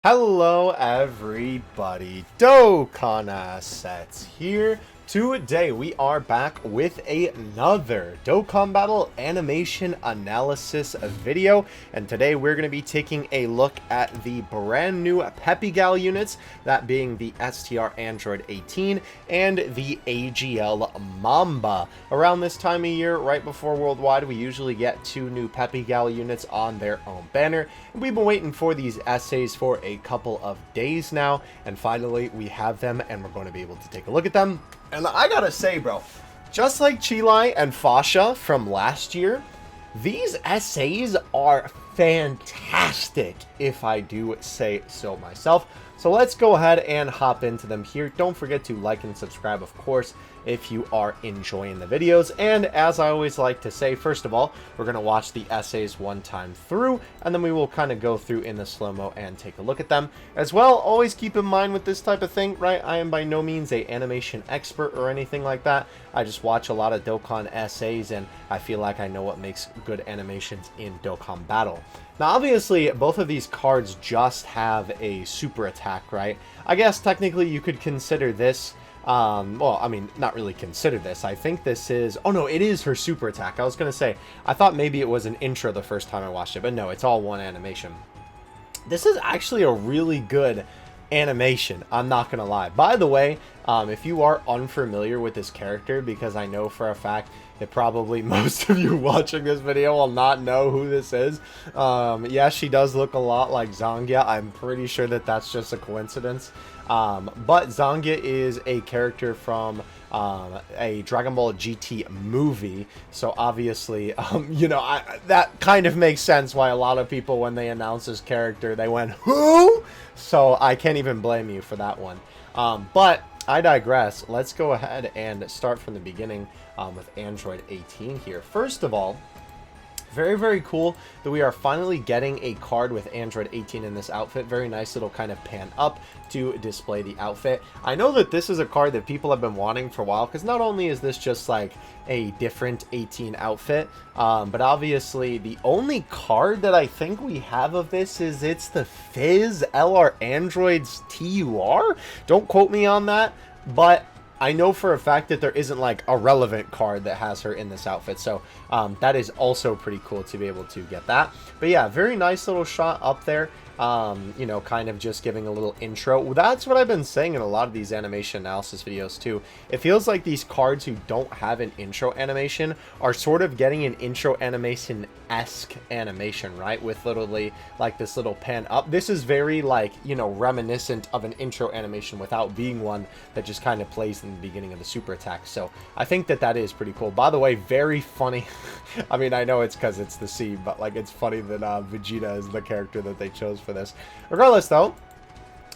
Hello everybody, Dokkan Sets here. Today we are back with another Dokkan Battle animation analysis video, and today we're going to be taking a look at the brand new Peppy Gal units, that being the STR Android 18 and the AGL Mamba. Around this time of year, right before Worldwide, we usually get two new Peppy Gal units on their own banner, and we've been waiting for these essays for a couple of days now, and finally we have them and we're going to be able to take a look at them. And I gotta say, bro, just like Chilai and Fasha from last year, these essays are fantastic, if I do say so myself. So let's go ahead and hop into them here. Don't forget to like and subscribe, of course, if you are enjoying the videos. And as I always like to say, first of all, we're going to watch the essays one time through, and then we will kind of go through in the slow-mo and take a look at them. As well, always keep in mind with this type of thing, right, I am by no means a animation expert or anything like that. I just watch a lot of Dokkan essays, and I feel like I know what makes good animations in Dokkan Battle. Now, obviously, both of these cards just have a super attack, right? I guess technically you could consider this, well, I mean, not really consider this. I think this is, oh no, it is her super attack. I was going to say, I thought maybe it was an intro the first time I watched it, but no, it's all one animation. This is actually a really good animation, I'm not gonna lie. By the way, if you are unfamiliar with this character, because I know for a fact that probably most of you watching this video will not know who this is. Yeah, she does look a lot like Zangia. I'm pretty sure that that's just a coincidence. But Zangia is a character from a Dragon Ball GT movie, so obviously, you know, that kind of makes sense why a lot of people, when they announced this character, they went, who? So I can't even blame you for that one. But I digress. Let's go ahead and start from the beginning with Android 18 here. First of all, very, very cool that we are finally getting a card with Android 18 in this outfit. Very nice little kind of pan up to display the outfit. I know that this is a card that people have been wanting for a while, because not only is this just like a different 18 outfit, but obviously the only card that I think we have of this is it's the Fizz LR Androids TUR. Don't quote me on that, but I know for a fact that there isn't like a relevant card that has her in this outfit, so that is also pretty cool to be able to get that. But yeah, very nice little shot up there. You know, kind of just giving a little intro. That's what I've been saying in a lot of these animation analysis videos too. It feels like these cards who don't have an intro animation are sort of getting an intro animation-esque animation, right? With literally like this little pan up. This is very like, you know, reminiscent of an intro animation without being one that just kind of plays in the beginning of the super attack. So I think that that is pretty cool. By the way, very funny. I mean, I know it's because it's the C, but like it's funny that Vegeta is the character that they chose for this. Regardless, though,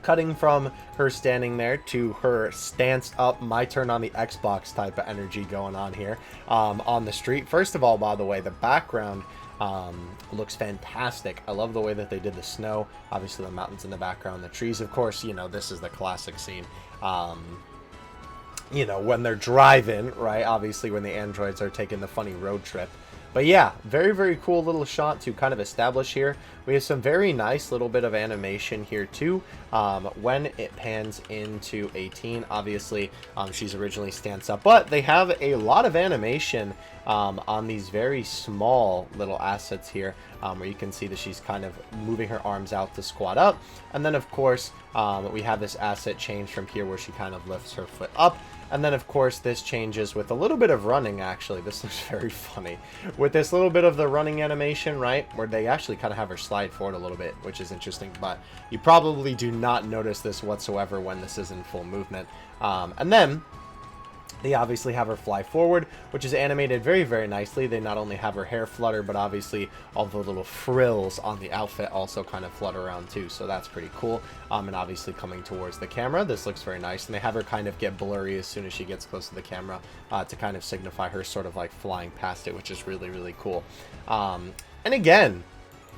cutting from her standing there to her stance up, my turn on the Xbox type of energy going on here on the street. First of all, by the way, the background looks fantastic. I love the way that they did the snow. Obviously, the mountains in the background, the trees, of course. You know, this is the classic scene. You know, when they're driving, right? Obviously, when the androids are taking the funny road trip. But yeah, very, very cool little shot to kind of establish here. We have some very nice little bit of animation here too. When it pans into 18, obviously she's originally stands up, but they have a lot of animation on these very small little assets here, where you can see that she's kind of moving her arms out to squat up. And then of course, we have this asset change from here where she kind of lifts her foot up. And then, of course, this changes with a little bit of running, actually. This looks very funny. With this little bit of the running animation, right, where they actually kind of have her slide forward a little bit, which is interesting. But you probably do not notice this whatsoever when this is in full movement. And then they obviously have her fly forward, which is animated very, very nicely. They not only have her hair flutter, but obviously all the little frills on the outfit also kind of flutter around too. So that's pretty cool. And obviously coming towards the camera, this looks very nice. And they have her kind of get blurry as soon as she gets close to the camera to kind of signify her sort of like flying past it, which is really, really cool. And again,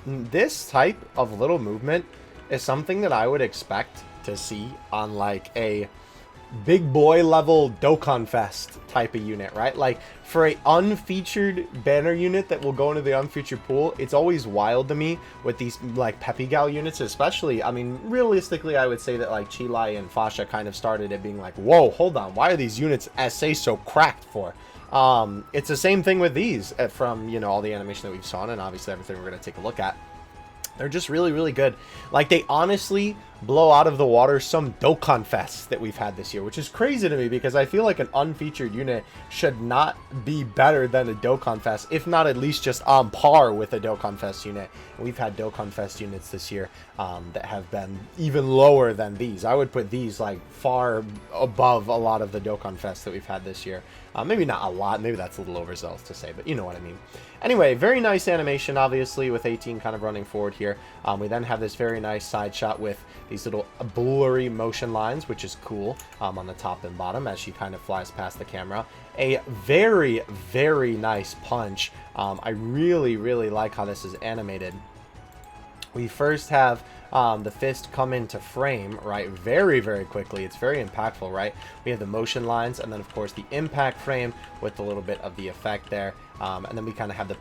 this type of little movement is something that I would expect to see on like a big boy level Dokkan Fest type of unit, right? Like, for a unfeatured banner unit that will go into the unfeatured pool, it's always wild to me with these, like, Peppy Gal units, especially. I mean, realistically, I would say that, like, Chilai and Fasha kind of started it being like, whoa, hold on, why are these units SA so cracked for? It's the same thing with these from, you know, all the animation that we've saw, and obviously everything we're going to take a look at. They're just really, really good. Like, they honestly blow out of the water some Dokkan Fests that we've had this year, which is crazy to me because I feel like an unfeatured unit should not be better than a Dokkan Fest, if not at least just on par with a Dokkan Fest unit. And we've had Dokkan Fest units this year that have been even lower than these. I would put these, like, far above a lot of the Dokkan Fests that we've had this year. Maybe not a lot, maybe that's a little overzealous to say, but you know what I mean. Anyway, very nice animation, obviously, with 18 kind of running forward here. We then have this very nice side shot with these little blurry motion lines, which is cool, on the top and bottom as she kind of flies past the camera. A very, very nice punch. I really, really like how this is animated. We first have the fist come into frame, right, very, very quickly. It's very impactful, right? We have the motion lines, and then, of course, the impact frame with a little bit of the effect there. And then we kind of have the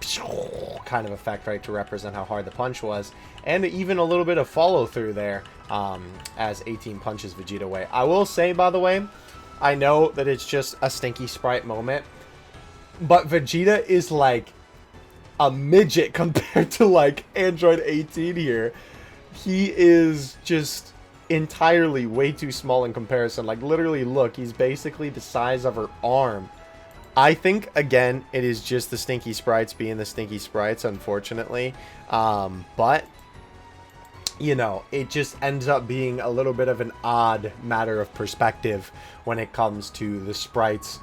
kind of effect, right, to represent how hard the punch was. And even a little bit of follow-through there as 18 punches Vegeta away. I will say, by the way, I know that it's just a stinky sprite moment, but Vegeta is, like, a midget compared to, like, Android 18 here. He is just entirely way too small in comparison. Like, literally, look, he's basically the size of her arm. I think, again, it is just the stinky sprites being the stinky sprites, unfortunately. But, you know, it just ends up being a little bit of an odd matter of perspective when it comes to the sprites,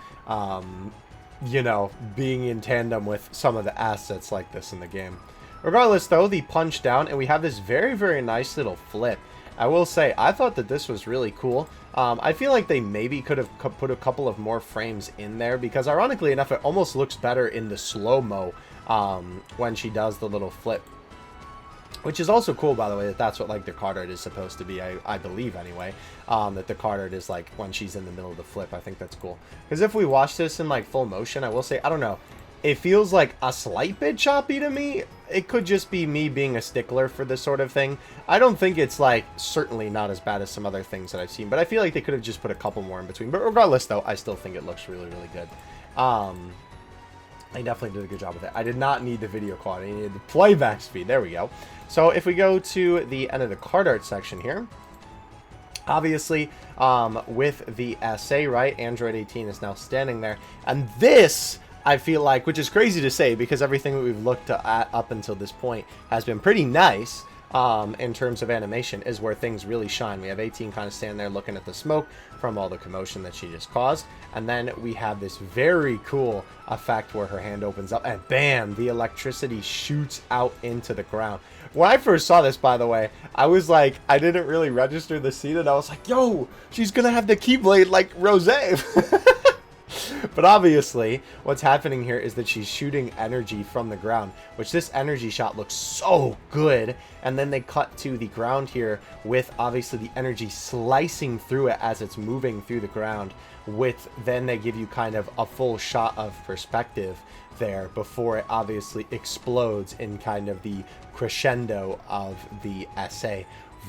you know, being in tandem with some of the assets like this in the game. Regardless, though, the punch down, and we have this very, very nice little flip. I will say, I thought that this was really cool. I feel like they maybe could have put a couple of more frames in there, because ironically enough, it almost looks better in the slow-mo when she does the little flip. Which is also cool, by the way, that that's what, like, the card art is supposed to be, I believe, anyway. That the card art is, like, when she's in the middle of the flip. I think that's cool. Because if we watch this in, like, full motion, I will say, I don't know. It feels, like, a slight bit choppy to me. It could just be me being a stickler for this sort of thing. I don't think it's, like, certainly not as bad as some other things that I've seen. But I feel like they could have just put a couple more in between. But regardless, though, I still think it looks really, really good. They definitely did a good job with it. I did not need the video quality. I needed the playback speed. There we go. So if we go to the end of the card art section here, obviously with the SA, right, Android 18 is now standing there. And this, I feel like, which is crazy to say because everything that we've looked at up until this point has been pretty nice in terms of animation, is where things really shine. We have 18 kind of standing there looking at the smoke from all the commotion that she just caused. And then we have this very cool effect where her hand opens up and bam, the electricity shoots out into the ground. When I first saw this, by the way, I was like, I didn't really register the scene, and I was like, yo, she's gonna have the Keyblade like Rose. But obviously, what's happening here is that she's shooting energy from the ground, which this energy shot looks so good. And then they cut to the ground here with obviously the energy slicing through it as it's moving through the ground. Then they give you kind of a full shot of perspective there before it obviously explodes in kind of the crescendo of the SA.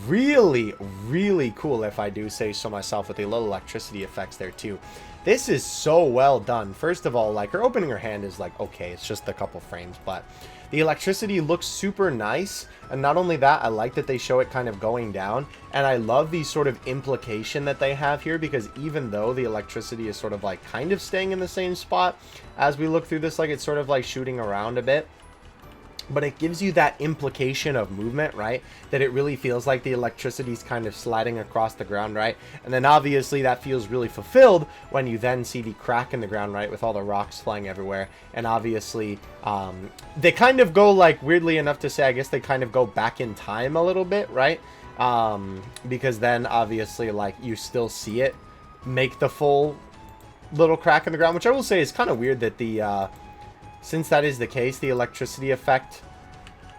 Really, really cool, if I do say so myself, with the little electricity effects there too. This is so well done. First of all, like, her opening her hand is like, okay, it's just a couple frames, but the electricity looks super nice. And not only that, I like that they show it kind of going down. And I love the sort of implication that they have here, because even though the electricity is sort of like kind of staying in the same spot, as we look through this, like, it's sort of like shooting around a bit. But it gives you that implication of movement, right? That it really feels like the electricity's kind of sliding across the ground, right? And then obviously that feels really fulfilled when you then see the crack in the ground, right? With all the rocks flying everywhere. And obviously, they kind of go, like, weirdly enough to say, I guess they kind of go back in time a little bit, right? Because then obviously, like, you still see it make the full little crack in the ground, which I will say is kind of weird that the... since that is the case, the electricity effect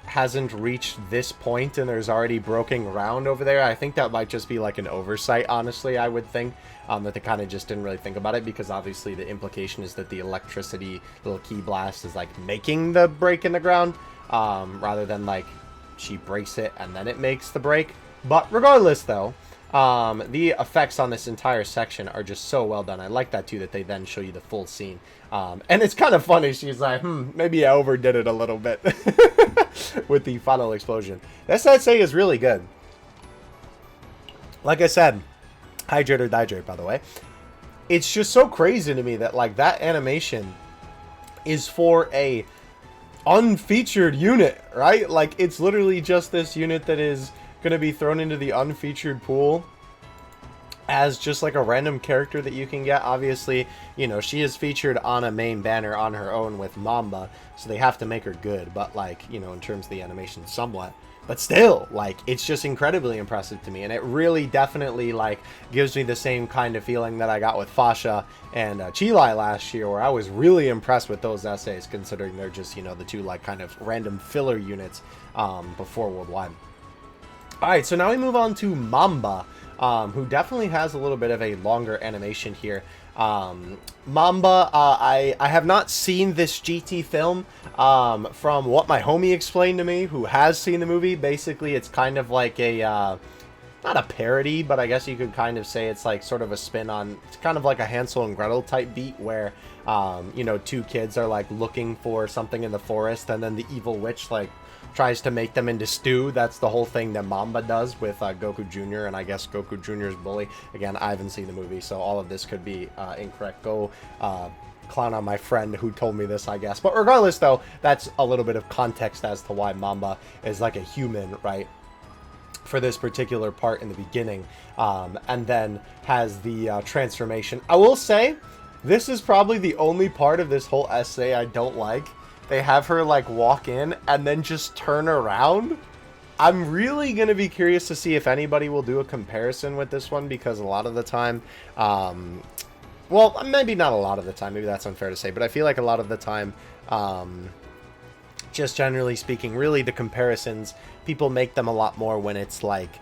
hasn't reached this point and there's already broken ground over there. I think that might just be like an oversight, honestly, I would think. That they kind of just didn't really think about it, because obviously the implication is that the electricity little key blast is like making the break in the ground, rather than like she breaks it and then it makes the break. But regardless though, the effects on this entire section are just so well done. I like that too, that they then show you the full scene. And it's kind of funny. She's like, maybe I overdid it a little bit with the final explosion. This essay is really good. Like I said, hydrate or dihydrate, by the way. It's just so crazy to me that like that animation is for a unfeatured unit, right? Like it's literally just this unit that is going to be thrown into the unfeatured pool as just like a random character that you can get. Obviously, you know, she is featured on a main banner on her own with Mamba, so they have to make her good, but like, you know, in terms of the animation, somewhat. But still, like, it's just incredibly impressive to me, and it really definitely, like, gives me the same kind of feeling that I got with Fasha and Chilai last year, where I was really impressed with those essays, considering they're just, you know, the two, like, kind of random filler units before Worldwide. Alright, so now we move on to Mamba, who definitely has a little bit of a longer animation here. Mamba, I have not seen this GT film. From what my homie explained to me, who has seen the movie, basically it's kind of like a, not a parody, but I guess you could kind of say it's like sort of a spin on, it's kind of like a Hansel and Gretel type beat where, you know, two kids are like looking for something in the forest, and then the evil witch like tries to make them into stew. That's the whole thing that Mamba does with Goku Jr. and I guess Goku Jr.'s bully. Again, I haven't seen the movie, so all of this could be incorrect. Go clown on my friend who told me this, I guess. But regardless, though, that's a little bit of context as to why Mamba is like a human, right, for this particular part in the beginning, and then has the transformation. I will say, this is probably the only part of this whole essay I don't like. They have her, like, walk in and then just turn around. I'm really going to be curious to see if anybody will do a comparison with this one, because a lot of the time, well, maybe not a lot of the time, maybe that's unfair to say, but I feel like a lot of the time, just generally speaking, really the comparisons, people make them a lot more when it's, like,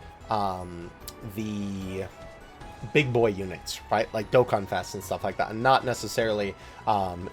the big boy units, right? Like Dokkan Fests and stuff like that, and not necessarily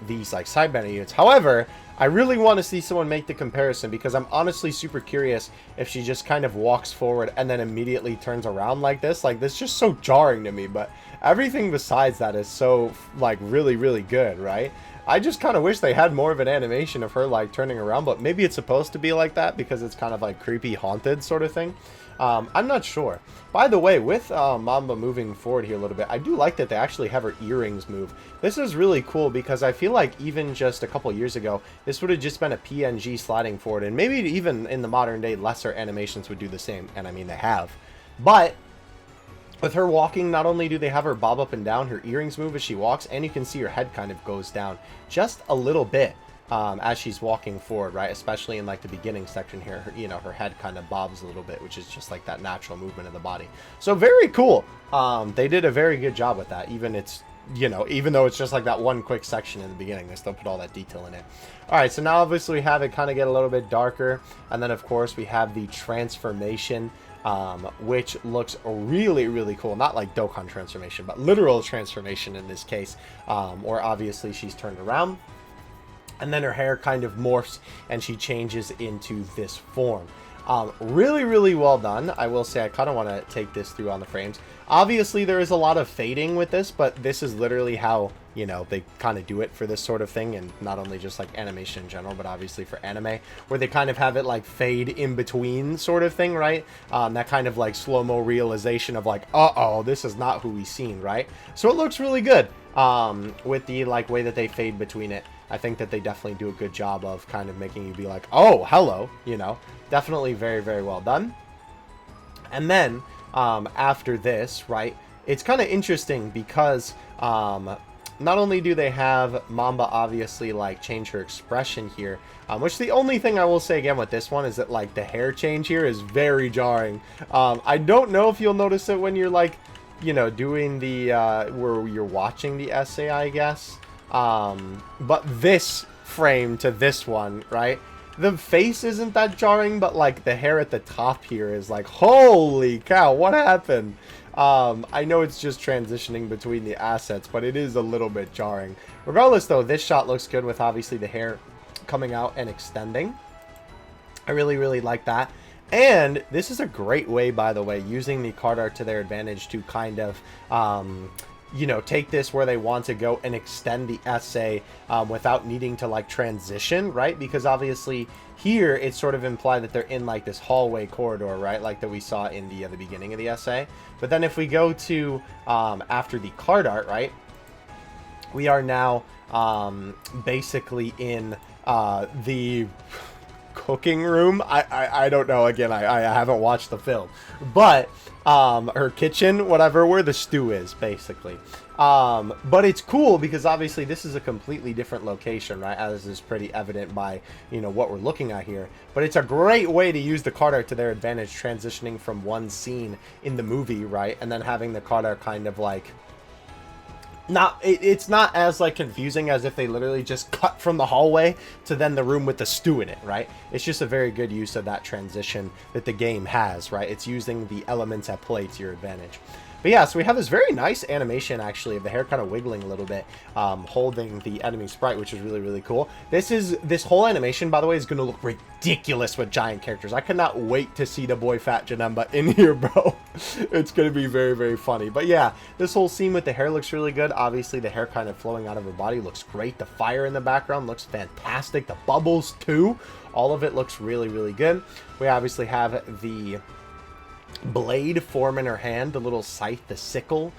these like side banner units. However, I really want to see someone make the comparison, because I'm honestly super curious if she just kind of walks forward and then immediately turns around like this. Like, this is just so jarring to me, but everything besides that is so like really, really good, right? I just kind of wish they had more of an animation of her like turning around, but maybe it's supposed to be like that because it's kind of like creepy haunted sort of thing. I'm not sure. By the way, with Mamba moving forward here a little bit, I do like that they actually have her earrings move. This is really cool, because I feel like even just a couple years ago, this would have just been a PNG sliding forward, and maybe even in the modern day, lesser animations would do the same, and I mean, they have. But with her walking, not only do they have her bob up and down, her earrings move as she walks, and you can see her head kind of goes down just a little bit. As she's walking forward, right? Especially in like the beginning section here, her, you know, her head kind of bobs a little bit, which is just like that natural movement of the body. So very cool. They did a very good job with that. Even it's, you know, even though it's just like that one quick section in the beginning, they still put all that detail in it. All right, so now obviously we have it kind of get a little bit darker, and then of course we have the transformation, which looks really, really cool. Not like Dokkan transformation, but literal transformation in this case, where obviously she's turned around. And then her hair kind of morphs and she changes into this form. Really, really well done. I will say I kind of want to take this through on the frames. Obviously, there is a lot of fading with this, but this is literally how, you know, they kind of do it for this sort of thing. And not only just like animation in general, but obviously for anime, where they kind of have it like fade in between sort of thing, right? That kind of like slow-mo realization of like, uh-oh, this is not who we've seen, right? So it looks really good with the like way that they fade between it. I think that they definitely do a good job of kind of making you be like, oh, hello, you know, definitely very, very well done. And then after this, right, it's kind of interesting because not only do they have Mamba obviously like change her expression here, which the only thing I will say again with this one is that like the hair change here is very jarring. I don't know if you'll notice it when you're like, you know, doing the where you're watching the essay, I guess. But this frame to this one, right? the face isn't that jarring, but like the hair at the top here is like, holy cow, what happened? I know it's just transitioning between the assets, but it is a little bit jarring. Regardless, though, this shot looks good with obviously the hair coming out and extending. I really, really like that. And this is a great way, by the way, using the card art to their advantage to kind of, you know, take this where they want to go and extend the essay without needing to, like, transition, right? Because obviously here it's sort of implied that they're in, like, this hallway corridor, right? Like that we saw in the beginning of the essay. But then if we go to after the card art, right, we are now basically in the cooking room. I don't know, again, I haven't watched the film, but her kitchen, whatever, where the stew is, basically. But it's cool because obviously this is a completely different location, right, as is pretty evident by, you know, what we're looking at here. But it's a great way to use the card art to their advantage, transitioning from one scene in the movie, right, and then having the card art kind of like it's not as like confusing as if they literally just cut from the hallway to then the room with the stew in it, right? It's just a very good use of that transition that the game has, right? It's using the elements at play to your advantage. But yeah, so we have this very nice animation, actually, of the hair kind of wiggling a little bit, holding the enemy sprite, which is really, really cool. This whole animation, by the way, is going to look ridiculous with giant characters. I cannot wait to see the boy Fat Janemba in here, bro. It's going to be very, very funny. But yeah, this whole scene with the hair looks really good. Obviously, the hair kind of flowing out of her body looks great. The fire in the background looks fantastic. The bubbles, too. All of it looks really, really good. We obviously have the blade form in her hand, the little scythe, the sickle.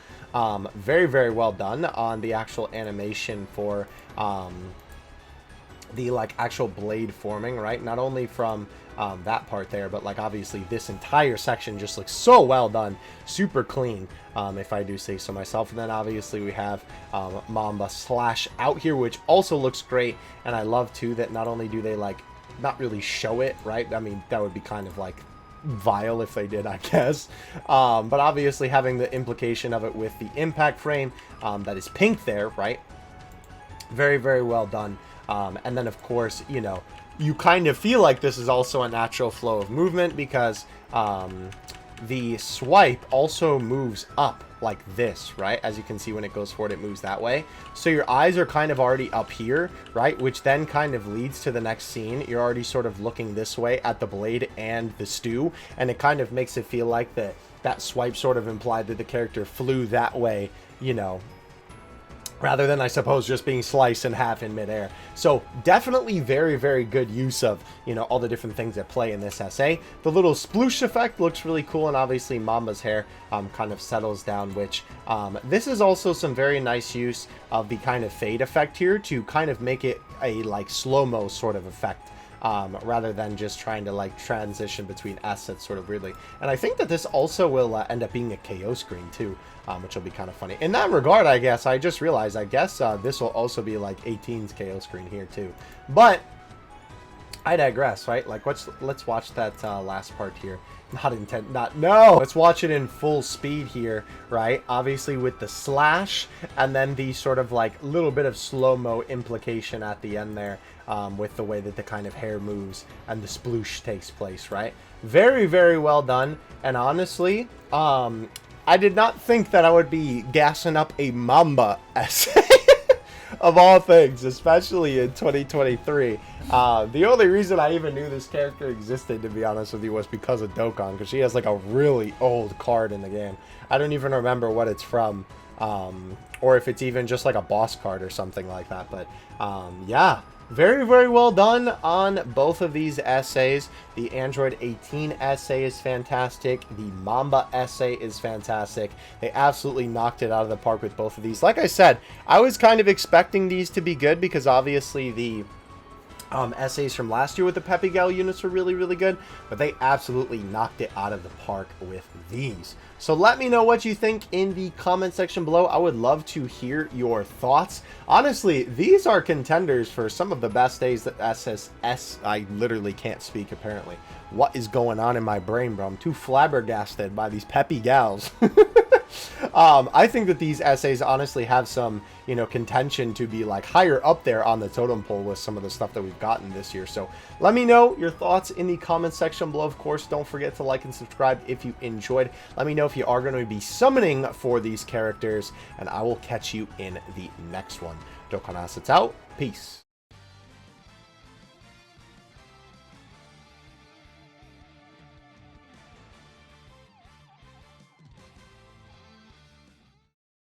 Very, very well done on the actual animation for the like actual blade forming, right? Not only from that part there, but like obviously this entire section just looks so well done, super clean, if I do say so myself. And then obviously we have Mamba slash out here, which also looks great. And I love too that not only do they like not really show it, right? I mean, that would be kind of like vile if they did, I guess, but obviously having the implication of it with the impact frame that is pink there, right? Very, very well done. And then of course, you know, you kind of feel like this is also a natural flow of movement because the swipe also moves up like this, right? As you can see, when it goes forward, it moves that way. So your eyes are kind of already up here, right? Which then kind of leads to the next scene. You're already sort of looking this way at the blade and the stew, and it kind of makes it feel like that swipe sort of implied that the character flew that way, you know, rather than, I suppose, just being sliced in half in midair. So definitely very, very good use of, you know, all the different things that play in this essay. The little sploosh effect looks really cool, and obviously Mamba's hair kind of settles down, which this is also some very nice use of the kind of fade effect here to kind of make it a like slow-mo sort of effect. Rather than just trying to like transition between assets sort of weirdly. And I think that this also will end up being a KO screen too, which will be kind of funny. In that regard, I guess, I just realized, I guess this will also be like 18's KO screen here too. But I digress, right? Like, let's watch that last part here. No! Let's watch it in full speed here, right? Obviously with the slash, and then the sort of like little bit of slow-mo implication at the end there, with the way that the kind of hair moves and the sploosh takes place, right? Very, very well done. And honestly, I did not think that I would be gassing up a Mamba essay. Of all things, especially in 2023. The only reason I even knew this character existed, to be honest with you, was because of Dokkan, because she has like a really old card in the game. I don't even remember what it's from, or if it's even just like a boss card or something like that. But yeah, very, very well done on both of these essays. The Android 18 essay is fantastic. The Mamba essay is fantastic. They absolutely knocked it out of the park with both of these. Like I said, I was kind of expecting these to be good because obviously the essays from last year with the Peppy Gal units were really, really good, but they absolutely knocked it out of the park with these. So let me know what you think in the comment section below. I would love to hear your thoughts. Honestly, these are contenders for some of the best days that SSS. I literally can't speak, apparently. What is going on in my brain, bro? I'm too flabbergasted by these Peppy Gals. I think that these essays honestly have some, you know, contention to be like higher up there on the totem pole with some of the stuff that we've gotten this year. So let me know your thoughts in the comment section below. Of course, don't forget to like and subscribe if you enjoyed. Let me know if you are going to be summoning for these characters, and I will catch you in the next one. Dokkan Fests out. Peace.